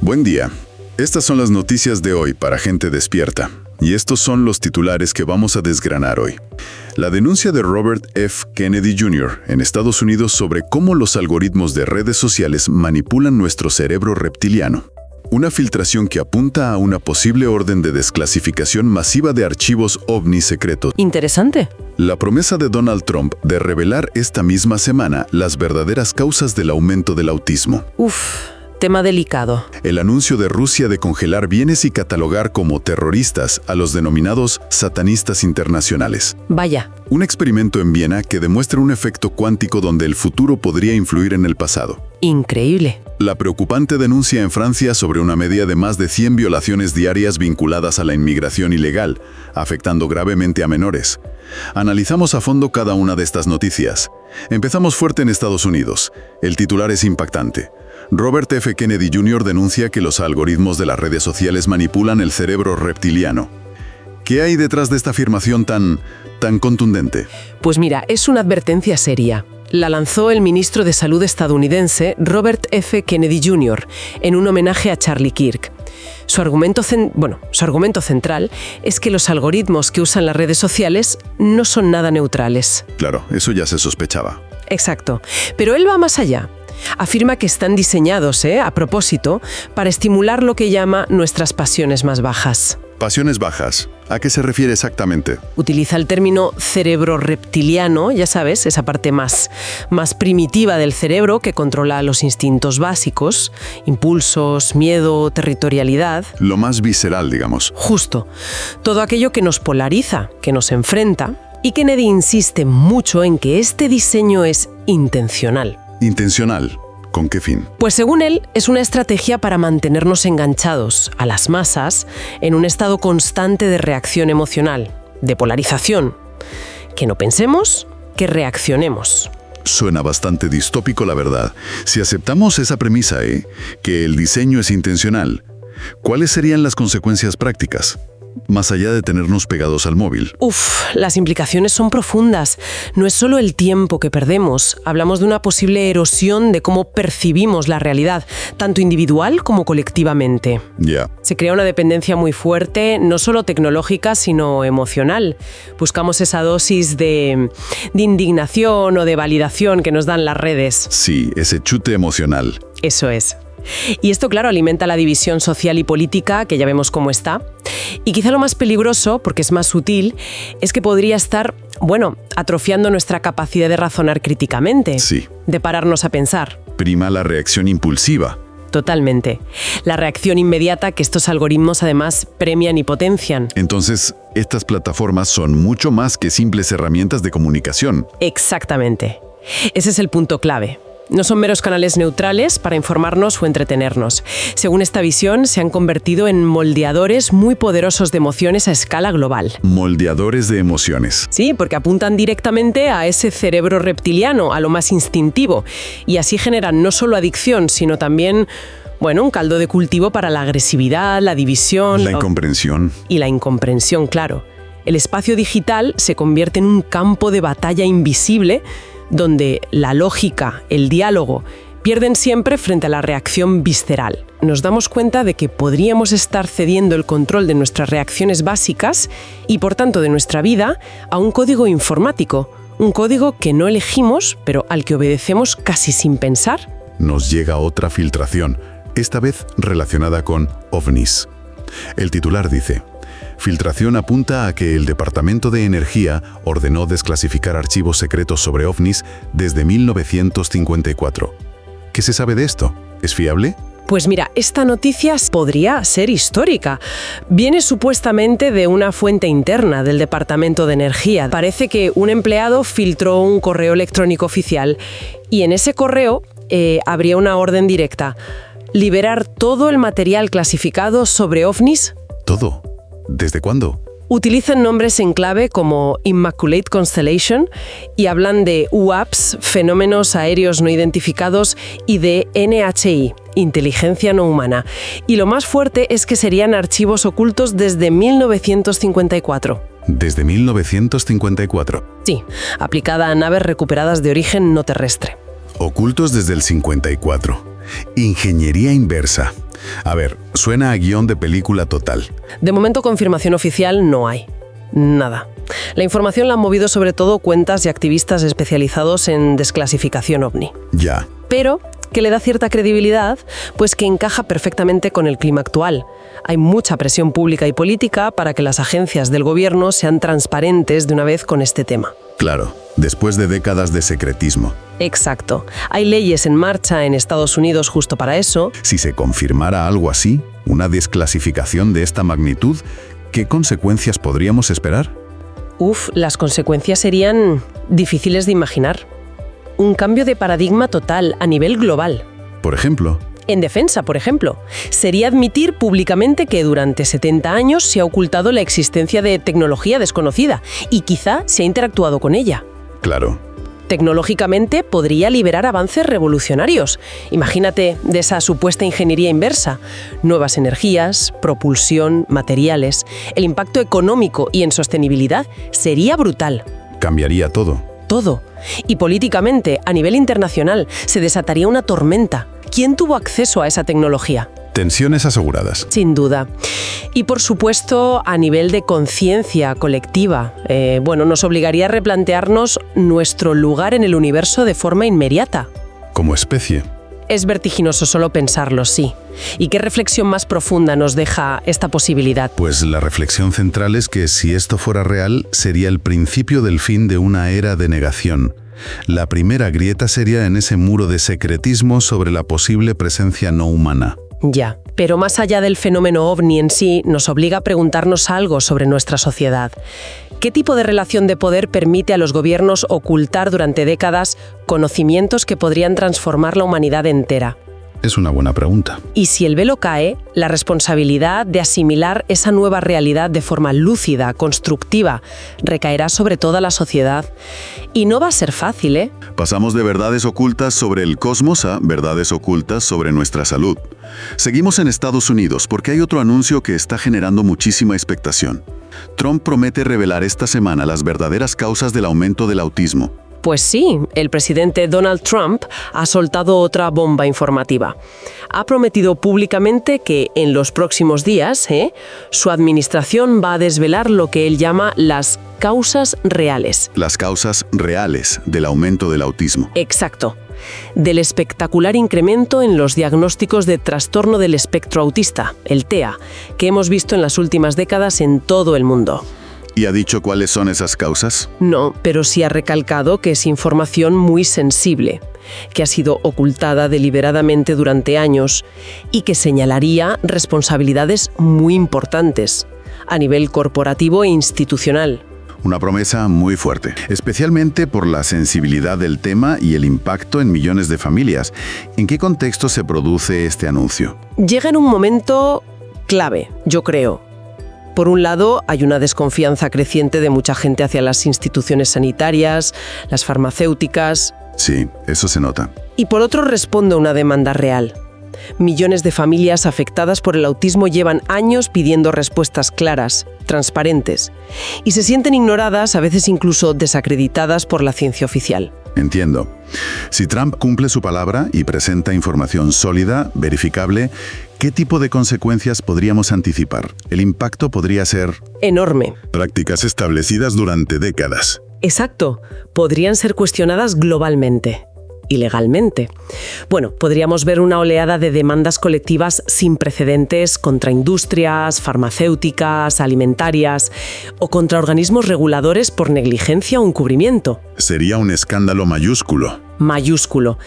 Buen día. Estas son las noticias de hoy para gente despierta. Y estos son los titulares que vamos a desgranar hoy. La denuncia de Robert F. Kennedy Jr. en Estados Unidos sobre cómo los algoritmos de redes sociales manipulan nuestro cerebro reptiliano. Una filtración que apunta a una posible orden de desclasificación masiva de archivos OVNI secretos. Interesante. La promesa de Donald Trump de revelar esta misma semana las verdaderas causas del aumento del autismo. Tema delicado. El anuncio de Rusia de congelar bienes y catalogar como terroristas a los denominados satanistas internacionales. Vaya. Un experimento en Viena que demuestra un efecto cuántico donde el futuro podría influir en el pasado. Increíble. La preocupante denuncia en Francia sobre una media de más de 100 violaciones diarias vinculadas a la inmigración ilegal, afectando gravemente a menores. Analizamos a fondo cada una de estas noticias. Empezamos fuerte en Estados Unidos. El titular es impactante. Robert F. Kennedy Jr. denuncia que los algoritmos de las redes sociales manipulan el cerebro reptiliano. ¿Qué hay detrás de esta afirmación tan contundente? Pues mira, es una advertencia seria. La lanzó el ministro de Salud estadounidense Robert F. Kennedy Jr. en un homenaje a Charlie Kirk. Su argumento central es que los algoritmos que usan las redes sociales no son nada neutrales. Claro, eso ya se sospechaba. Exacto. Pero él va más allá. Afirma que están diseñados, a propósito, para estimular lo que llama nuestras pasiones más bajas. Pasiones bajas. ¿A qué se refiere exactamente? Utiliza el término cerebro reptiliano, ya sabes, esa parte más primitiva del cerebro que controla los instintos básicos, impulsos, miedo, territorialidad. Lo más visceral, digamos. Justo. Todo aquello que nos polariza, que nos enfrenta, y Kennedy insiste mucho en que este diseño es intencional. ¿Intencional? ¿Con qué fin? Pues según él, es una estrategia para mantenernos enganchados a las masas en un estado constante de reacción emocional, de polarización. Que no pensemos, que reaccionemos. Suena bastante distópico, la verdad. Si aceptamos esa premisa, que el diseño es intencional, ¿cuáles serían las consecuencias prácticas? Más allá de tenernos pegados al móvil. Las implicaciones son profundas. No es solo el tiempo que perdemos. Hablamos de una posible erosión de cómo percibimos la realidad, tanto individual como colectivamente. Ya. Se crea una dependencia muy fuerte, no solo tecnológica, sino emocional. Buscamos esa dosis de indignación o de validación que nos dan las redes. Sí, ese chute emocional. Eso es. Y esto, claro, alimenta la división social y política, que ya vemos cómo está. Y quizá lo más peligroso, porque es más sutil, es que podría estar, atrofiando nuestra capacidad de razonar críticamente. Sí. De pararnos a pensar. Prima la reacción impulsiva. Totalmente. La reacción inmediata que estos algoritmos además premian y potencian. Entonces, estas plataformas son mucho más que simples herramientas de comunicación. Exactamente. Ese es el punto clave. No son meros canales neutrales para informarnos o entretenernos. Según esta visión, se han convertido en moldeadores muy poderosos de emociones a escala global. Moldeadores de emociones. Sí, porque apuntan directamente a ese cerebro reptiliano, a lo más instintivo, y así generan no solo adicción, sino también, un caldo de cultivo para la agresividad, la división... La incomprensión. Y la incomprensión, claro. El espacio digital se convierte en un campo de batalla invisible donde la lógica, el diálogo, pierden siempre frente a la reacción visceral. Nos damos cuenta de que podríamos estar cediendo el control de nuestras reacciones básicas y, por tanto, de nuestra vida a un código informático, un código que no elegimos, pero al que obedecemos casi sin pensar. Nos llega otra filtración, esta vez relacionada con OVNIs. El titular dice: filtración apunta a que el Departamento de Energía ordenó desclasificar archivos secretos sobre OVNIs desde 1954. ¿Qué se sabe de esto? ¿Es fiable? Pues mira, esta noticia podría ser histórica. Viene supuestamente de una fuente interna del Departamento de Energía. Parece que un empleado filtró un correo electrónico oficial y en ese correo habría una orden directa: liberar todo el material clasificado sobre OVNIs. ¿Todo? ¿Desde cuándo? Utilizan nombres en clave como Immaculate Constellation y hablan de UAPs, fenómenos aéreos no identificados, y de NHI, inteligencia no humana. Y lo más fuerte es que serían archivos ocultos desde 1954. ¿Desde 1954? Sí, aplicada a naves recuperadas de origen no terrestre. Ocultos desde el 54. Ingeniería inversa. A ver, suena a guión de película total. De momento, confirmación oficial no hay. Nada. La información la han movido sobre todo cuentas y activistas especializados en desclasificación ovni. Ya. Pero que le da cierta credibilidad, pues que encaja perfectamente con el clima actual. Hay mucha presión pública y política para que las agencias del gobierno sean transparentes de una vez con este tema. Claro, después de décadas de secretismo. Exacto. Hay leyes en marcha en Estados Unidos justo para eso. Si se confirmara algo así, una desclasificación de esta magnitud, ¿qué consecuencias podríamos esperar? Las consecuencias serían difíciles de imaginar. Un cambio de paradigma total a nivel global. Por ejemplo, En defensa, por ejemplo, sería admitir públicamente que durante 70 años se ha ocultado la existencia de tecnología desconocida y quizá se ha interactuado con ella. claro. Tecnológicamente podría liberar avances revolucionarios. Imagínate de esa supuesta ingeniería inversa. Nuevas energías, propulsión, materiales. El impacto económico y en sostenibilidad sería brutal. Cambiaría todo. Todo. Y políticamente, a nivel internacional, se desataría una tormenta. ¿Quién tuvo acceso a esa tecnología? Tensiones aseguradas. Sin duda. Y por supuesto, a nivel de conciencia colectiva, nos obligaría a replantearnos nuestro lugar en el universo de forma inmediata. Como especie. Es vertiginoso solo pensarlo, sí. ¿Y qué reflexión más profunda nos deja esta posibilidad? Pues la reflexión central es que si esto fuera real, sería el principio del fin de una era de negación. La primera grieta sería en ese muro de secretismo sobre la posible presencia no humana. Ya, pero más allá del fenómeno ovni en sí, nos obliga a preguntarnos algo sobre nuestra sociedad. ¿Qué tipo de relación de poder permite a los gobiernos ocultar durante décadas conocimientos que podrían transformar la humanidad entera? Es una buena pregunta. Y si el velo cae, la responsabilidad de asimilar esa nueva realidad de forma lúcida, constructiva, recaerá sobre toda la sociedad. Y no va a ser fácil, ¿eh? Pasamos de verdades ocultas sobre el cosmos a verdades ocultas sobre nuestra salud. Seguimos en Estados Unidos porque hay otro anuncio que está generando muchísima expectación. Trump promete revelar esta semana las verdaderas causas del aumento del autismo. Pues sí, el presidente Donald Trump ha soltado otra bomba informativa. Ha prometido públicamente que en los próximos días, su administración va a desvelar lo que él llama las causas reales. Las causas reales del aumento del autismo. Exacto. Del espectacular incremento en los diagnósticos de trastorno del espectro autista, el TEA, que hemos visto en las últimas décadas en todo el mundo. ¿Y ha dicho cuáles son esas causas? No, pero sí ha recalcado que es información muy sensible, que ha sido ocultada deliberadamente durante años y que señalaría responsabilidades muy importantes a nivel corporativo e institucional. Una promesa muy fuerte, especialmente por la sensibilidad del tema y el impacto en millones de familias. ¿En qué contexto se produce este anuncio? Llega en un momento clave, yo creo. Por un lado, hay una desconfianza creciente de mucha gente hacia las instituciones sanitarias, las farmacéuticas. Sí, eso se nota. Y por otro, responde a una demanda real. Millones de familias afectadas por el autismo llevan años pidiendo respuestas claras, transparentes, y se sienten ignoradas, a veces incluso desacreditadas por la ciencia oficial. Entiendo. Si Trump cumple su palabra y presenta información sólida, verificable, ¿qué tipo de consecuencias podríamos anticipar? El impacto podría ser Enorme. prácticas establecidas durante décadas. Exacto. Podrían ser cuestionadas globalmente. Y legalmente. Bueno, podríamos ver una oleada de demandas colectivas sin precedentes contra industrias, farmacéuticas, alimentarias o contra organismos reguladores por negligencia o encubrimiento. Sería un escándalo mayúsculo. Mayúsculo.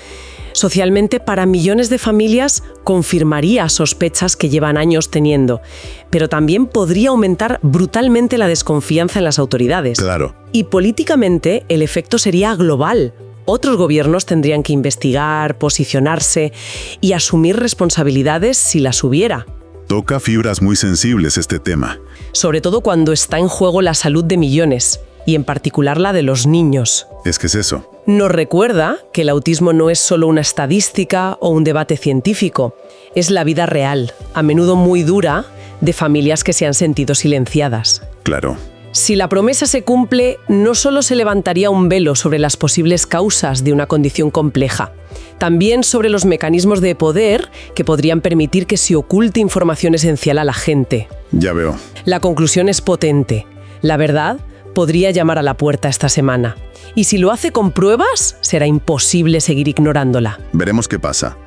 Socialmente, para millones de familias, confirmaría sospechas que llevan años teniendo, pero también podría aumentar brutalmente la desconfianza en las autoridades. Claro. Y políticamente, el efecto sería global. Otros gobiernos tendrían que investigar, posicionarse y asumir responsabilidades si las hubiera. Toca fibras muy sensibles este tema. Sobre todo cuando está en juego la salud de millones, y en particular la de los niños. Es que es eso. Nos recuerda que el autismo no es solo una estadística o un debate científico, es la vida real, a menudo muy dura, de familias que se han sentido silenciadas. Claro. Si la promesa se cumple, no solo se levantaría un velo sobre las posibles causas de una condición compleja, también sobre los mecanismos de poder que podrían permitir que se oculte información esencial a la gente. Ya veo. La conclusión es potente. La verdad podría llamar a la puerta esta semana. Y si lo hace con pruebas, será imposible seguir ignorándola. Veremos qué pasa.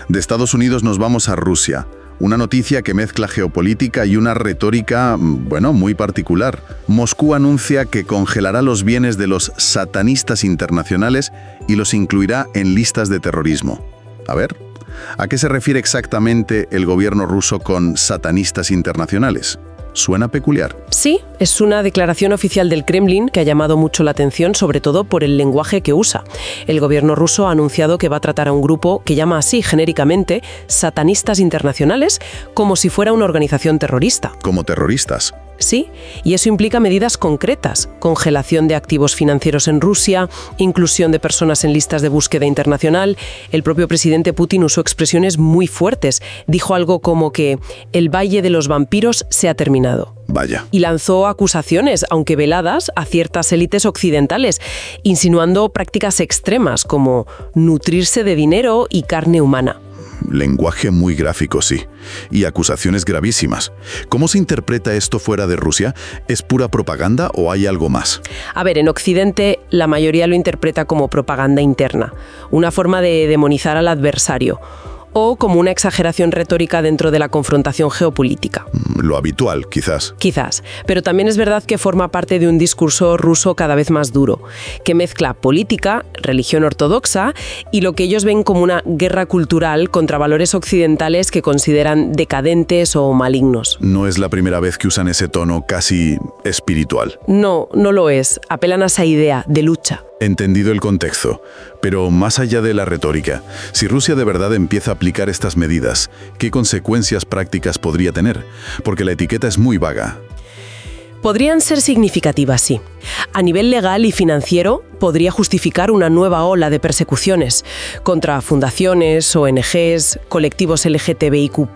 De Estados Unidos nos vamos a Rusia. Una noticia que mezcla geopolítica y una retórica, muy particular. Moscú anuncia que congelará los bienes de los satanistas internacionales y los incluirá en listas de terrorismo. A ver, ¿a qué se refiere exactamente el gobierno ruso con satanistas internacionales? ¿Suena peculiar? Sí, es una declaración oficial del Kremlin que ha llamado mucho la atención, sobre todo por el lenguaje que usa. El gobierno ruso ha anunciado que va a tratar a un grupo que llama así genéricamente satanistas internacionales, como si fuera una organización terrorista. ¿Como terroristas? Sí, y eso implica medidas concretas: congelación de activos financieros en Rusia, inclusión de personas en listas de búsqueda internacional. El propio presidente Putin usó expresiones muy fuertes. Dijo algo como que el Valle de los Vampiros se ha terminado. Vaya. Y lanzó acusaciones, aunque veladas, a ciertas élites occidentales, insinuando prácticas extremas como nutrirse de dinero y carne humana. Lenguaje muy gráfico, sí. Y acusaciones gravísimas. ¿Cómo se interpreta esto fuera de Rusia? ¿Es pura propaganda o hay algo más? A ver, en Occidente la mayoría lo interpreta como propaganda interna, una forma de demonizar al adversario, o como una exageración retórica dentro de la confrontación geopolítica. Lo habitual, quizás. Quizás, pero también es verdad que forma parte de un discurso ruso cada vez más duro, que mezcla política, religión ortodoxa y lo que ellos ven como una guerra cultural contra valores occidentales que consideran decadentes o malignos. No es la primera vez que usan ese tono casi espiritual. No, no lo es. Apelan a esa idea de lucha. Entendido el contexto, pero más allá de la retórica, si Rusia de verdad empieza a aplicar estas medidas, ¿qué consecuencias prácticas podría tener? Porque la etiqueta es muy vaga. Podrían ser significativas, sí. A nivel legal y financiero, podría justificar una nueva ola de persecuciones contra fundaciones, ONGs, colectivos LGTBIQ+,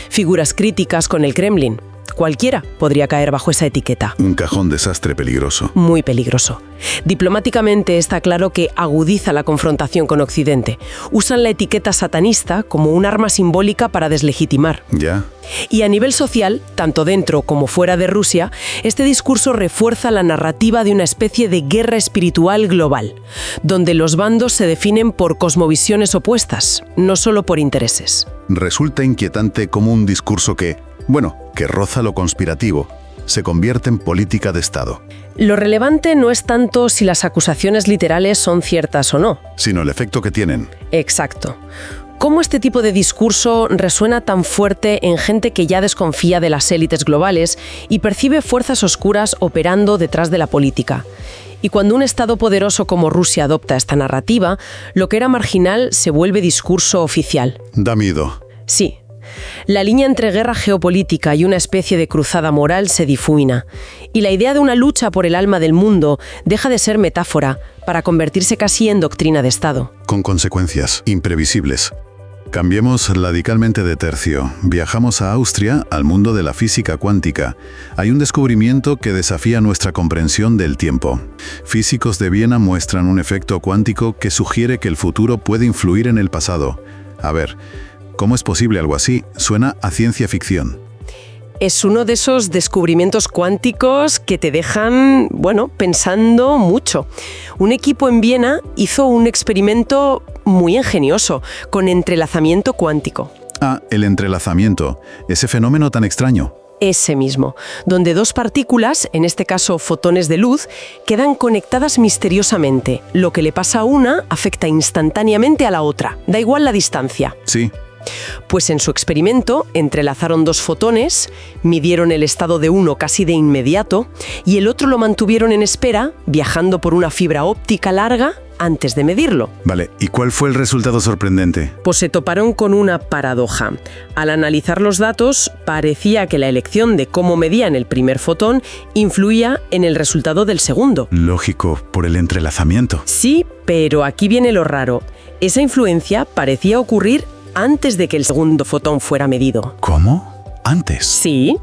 figuras críticas con el Kremlin. Cualquiera podría caer bajo esa etiqueta. Un cajón desastre peligroso. Muy peligroso. Diplomáticamente está claro que agudiza la confrontación con Occidente. Usan la etiqueta satanista como un arma simbólica para deslegitimar. Ya. Y a nivel social, tanto dentro como fuera de Rusia, este discurso refuerza la narrativa de una especie de guerra espiritual global, donde los bandos se definen por cosmovisiones opuestas, no solo por intereses. Resulta inquietante cómo un discurso que roza lo conspirativo, se convierte en política de Estado. Lo relevante no es tanto si las acusaciones literales son ciertas o no, sino el efecto que tienen. Exacto. ¿Cómo este tipo de discurso resuena tan fuerte en gente que ya desconfía de las élites globales y percibe fuerzas oscuras operando detrás de la política? Y cuando un Estado poderoso como Rusia adopta esta narrativa, lo que era marginal se vuelve discurso oficial. Da miedo. Sí. La línea entre guerra geopolítica y una especie de cruzada moral se difumina, y la idea de una lucha por el alma del mundo deja de ser metáfora para convertirse casi en doctrina de Estado. Con consecuencias imprevisibles. Cambiemos radicalmente de tercio. Viajamos a Austria, al mundo de la física cuántica. Hay un descubrimiento que desafía nuestra comprensión del tiempo. Físicos de Viena muestran un efecto cuántico que sugiere que el futuro puede influir en el pasado. A ver, ¿cómo es posible algo así? Suena a ciencia ficción. Es uno de esos descubrimientos cuánticos que te dejan, pensando mucho. Un equipo en Viena hizo un experimento muy ingenioso, con entrelazamiento cuántico. Ah, el entrelazamiento, ese fenómeno tan extraño. Ese mismo, donde dos partículas, en este caso fotones de luz, quedan conectadas misteriosamente. Lo que le pasa a una afecta instantáneamente a la otra, da igual la distancia. Sí. Pues en su experimento entrelazaron dos fotones, midieron el estado de uno casi de inmediato y el otro lo mantuvieron en espera, viajando por una fibra óptica larga antes de medirlo. Vale, ¿y cuál fue el resultado sorprendente? Pues se toparon con una paradoja. Al analizar los datos, parecía que la elección de cómo medían el primer fotón influía en el resultado del segundo. Lógico, por el entrelazamiento. Sí, pero aquí viene lo raro. Esa influencia parecía ocurrir antes de que el segundo fotón fuera medido. ¿Cómo? ¿Antes? Sí.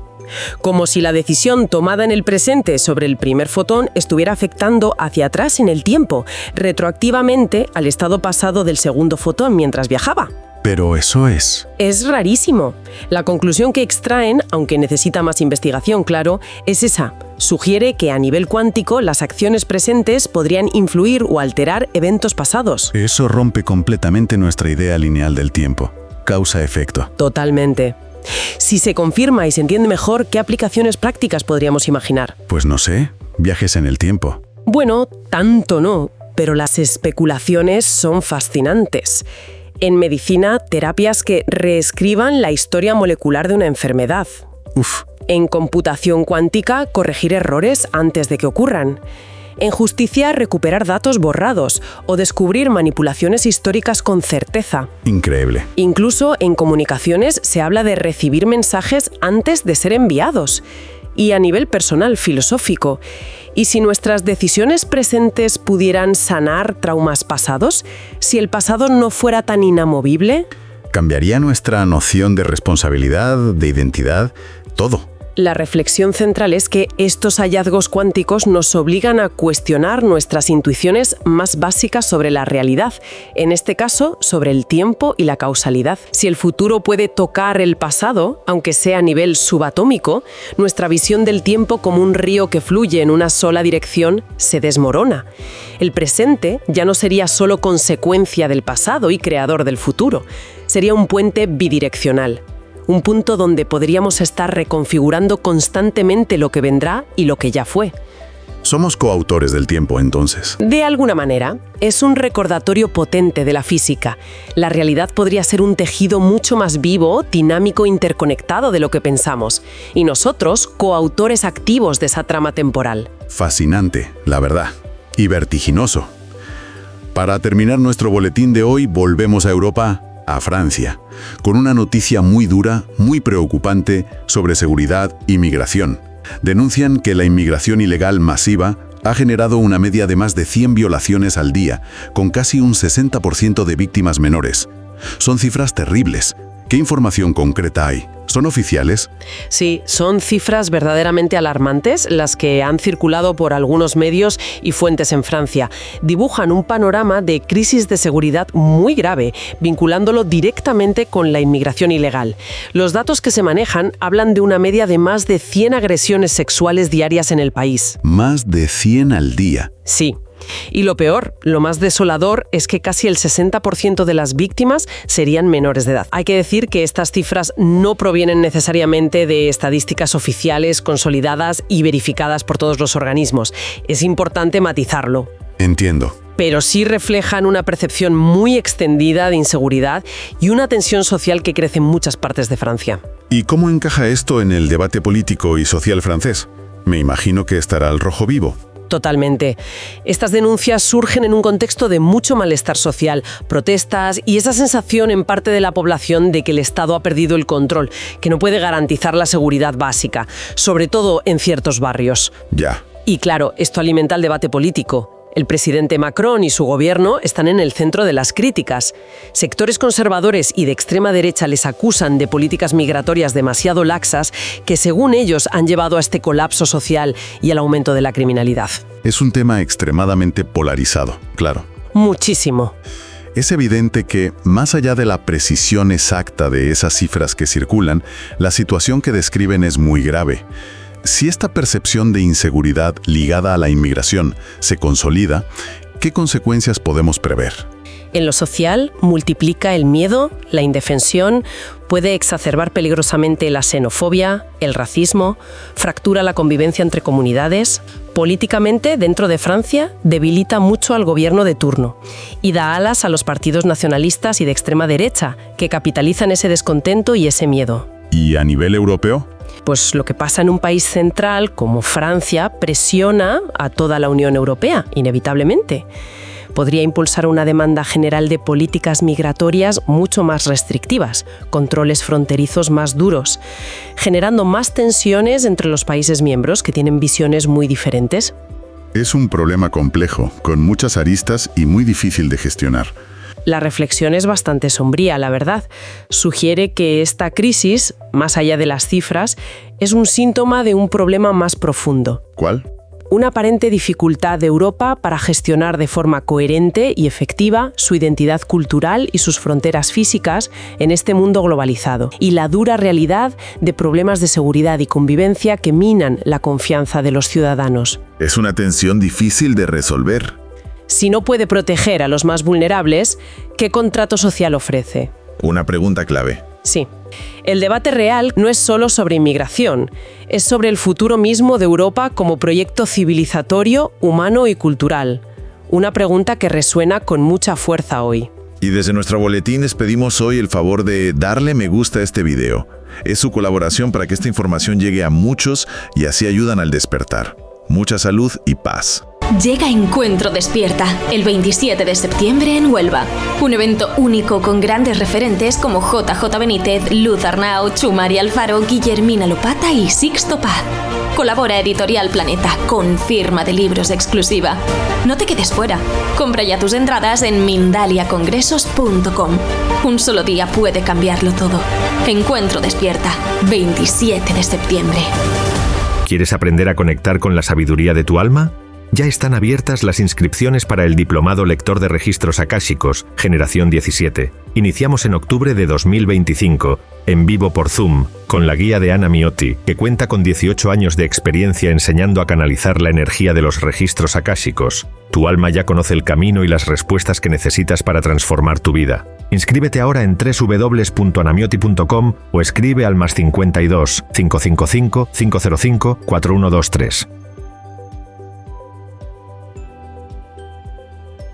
Como si la decisión tomada en el presente sobre el primer fotón estuviera afectando hacia atrás en el tiempo, retroactivamente al estado pasado del segundo fotón mientras viajaba. Pero eso es... Es rarísimo. La conclusión que extraen, aunque necesita más investigación, claro, es esa. Sugiere que a nivel cuántico las acciones presentes podrían influir o alterar eventos pasados. Eso rompe completamente nuestra idea lineal del tiempo. Causa-efecto. Totalmente. Si se confirma y se entiende mejor, ¿qué aplicaciones prácticas podríamos imaginar? Pues no sé, viajes en el tiempo. Bueno, tanto no, pero las especulaciones son fascinantes. En medicina, terapias que reescriban la historia molecular de una enfermedad. Uf. En computación cuántica, corregir errores antes de que ocurran. En justicia, recuperar datos borrados o descubrir manipulaciones históricas con certeza. Increíble. Incluso en comunicaciones se habla de recibir mensajes antes de ser enviados. Y a nivel personal, filosófico. ¿Y si nuestras decisiones presentes pudieran sanar traumas pasados? ¿Si el pasado no fuera tan inamovible? ¿Cambiaría nuestra noción de responsabilidad, de identidad, todo? La reflexión central es que estos hallazgos cuánticos nos obligan a cuestionar nuestras intuiciones más básicas sobre la realidad, en este caso, sobre el tiempo y la causalidad. Si el futuro puede tocar el pasado, aunque sea a nivel subatómico, nuestra visión del tiempo como un río que fluye en una sola dirección se desmorona. El presente ya no sería solo consecuencia del pasado y creador del futuro, sería un puente bidireccional. Un punto donde podríamos estar reconfigurando constantemente lo que vendrá y lo que ya fue. Somos coautores del tiempo, entonces. De alguna manera, es un recordatorio potente de la física. La realidad podría ser un tejido mucho más vivo, dinámico e interconectado de lo que pensamos. Y nosotros, coautores activos de esa trama temporal. Fascinante, la verdad. Y vertiginoso. Para terminar nuestro boletín de hoy, volvemos a Europa, a Francia, con una noticia muy dura, muy preocupante sobre seguridad y migración. Denuncian que la inmigración ilegal masiva ha generado una media de más de 100 violaciones al día, con casi un 60% de víctimas menores. Son cifras terribles. ¿Qué información concreta hay? ¿Son oficiales? Sí, son cifras verdaderamente alarmantes las que han circulado por algunos medios y fuentes en Francia. Dibujan un panorama de crisis de seguridad muy grave, vinculándolo directamente con la inmigración ilegal. Los datos que se manejan hablan de una media de más de 100 agresiones sexuales diarias en el país. Más de 100 al día. Sí. Y lo peor, lo más desolador, es que casi el 60% de las víctimas serían menores de edad. Hay que decir que estas cifras no provienen necesariamente de estadísticas oficiales, consolidadas y verificadas por todos los organismos. Es importante matizarlo. Entiendo. Pero sí reflejan una percepción muy extendida de inseguridad y una tensión social que crece en muchas partes de Francia. ¿Y cómo encaja esto en el debate político y social francés? Me imagino que estará al rojo vivo. Totalmente. Estas denuncias surgen en un contexto de mucho malestar social, protestas y esa sensación en parte de la población de que el Estado ha perdido el control, que no puede garantizar la seguridad básica, sobre todo en ciertos barrios. Ya. Y claro, esto alimenta el debate político. El presidente Macron y su gobierno están en el centro de las críticas. Sectores conservadores y de extrema derecha les acusan de políticas migratorias demasiado laxas que, según ellos, han llevado a este colapso social y al aumento de la criminalidad. Es un tema extremadamente polarizado, claro. Muchísimo. Es evidente que, más allá de la precisión exacta de esas cifras que circulan, la situación que describen es muy grave. Si esta percepción de inseguridad ligada a la inmigración se consolida, ¿qué consecuencias podemos prever? En lo social, multiplica el miedo, la indefensión, puede exacerbar peligrosamente la xenofobia, el racismo, fractura la convivencia entre comunidades. Políticamente, dentro de Francia, debilita mucho al gobierno de turno y da alas a los partidos nacionalistas y de extrema derecha, que capitalizan ese descontento y ese miedo. ¿Y a nivel europeo? Pues lo que pasa en un país central como Francia presiona a toda la Unión Europea, inevitablemente. Podría impulsar una demanda general de políticas migratorias mucho más restrictivas, controles fronterizos más duros, generando más tensiones entre los países miembros que tienen visiones muy diferentes. Es un problema complejo, con muchas aristas y muy difícil de gestionar. La reflexión es bastante sombría, la verdad. Sugiere que esta crisis, más allá de las cifras, es un síntoma de un problema más profundo. ¿Cuál? Una aparente dificultad de Europa para gestionar de forma coherente y efectiva su identidad cultural y sus fronteras físicas en este mundo globalizado, y la dura realidad de problemas de seguridad y convivencia que minan la confianza de los ciudadanos. Es una tensión difícil de resolver. Si no puede proteger a los más vulnerables, ¿qué contrato social ofrece? Una pregunta clave. Sí. El debate real no es solo sobre inmigración, es sobre el futuro mismo de Europa como proyecto civilizatorio, humano y cultural. Una pregunta que resuena con mucha fuerza hoy. Y desde nuestro boletín les pedimos hoy el favor de darle me gusta a este video. Es su colaboración para que esta información llegue a muchos y así ayudan al despertar. Mucha salud y paz. Llega Encuentro Despierta, el 27 de septiembre en Huelva. Un evento único con grandes referentes como JJ Benítez, Luz Arnau, Chumari Alfaro, Guillermina Lopata y Sixto Paz. Colabora Editorial Planeta con firma de libros exclusiva. No te quedes fuera. Compra ya tus entradas en mindaliacongresos.com. Un solo día puede cambiarlo todo. Encuentro Despierta, 27 de septiembre. ¿Quieres aprender a conectar con la sabiduría de tu alma? Ya están abiertas las inscripciones para el Diplomado Lector de Registros Akáshicos, Generación 17. Iniciamos en octubre de 2025, en vivo por Zoom, con la guía de Ana Miotti, que cuenta con 18 años de experiencia enseñando a canalizar la energía de los registros akáshicos. Tu alma ya conoce el camino y las respuestas que necesitas para transformar tu vida. Inscríbete ahora en www.anamiotti.com o escribe al +52 555 505 4123.